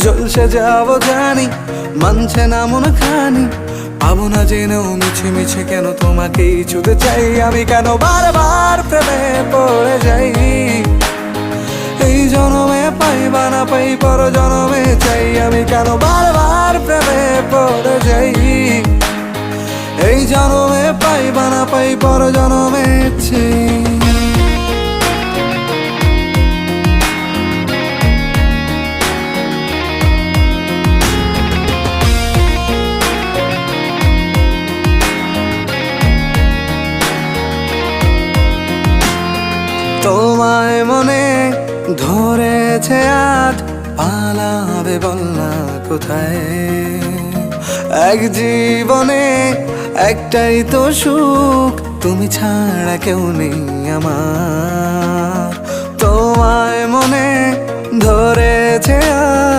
জলসে যাবো জানি, মানছে না মন খানি, পাবো না জেনেও মিছে মিছে কেন তোমাকেই ছুতে চাই আমি, কেন বারবার প্রেমে পড়ে যাই। এই জনমে পাই বা না পাই পর জনমে চাই আমি, কেন বারবার প্রেমে পড়ে যাই। এই জনমে পাই বা না পাই পর জনমে চাই। তোমায় মনে ধরেছে আজ, পালাবে বল না কোথায়। এক জীবনে একটাই তো সুখ, তুমি ছাড়া কেউ নেই আমার। তোমায় মনে ধরেছে আজ।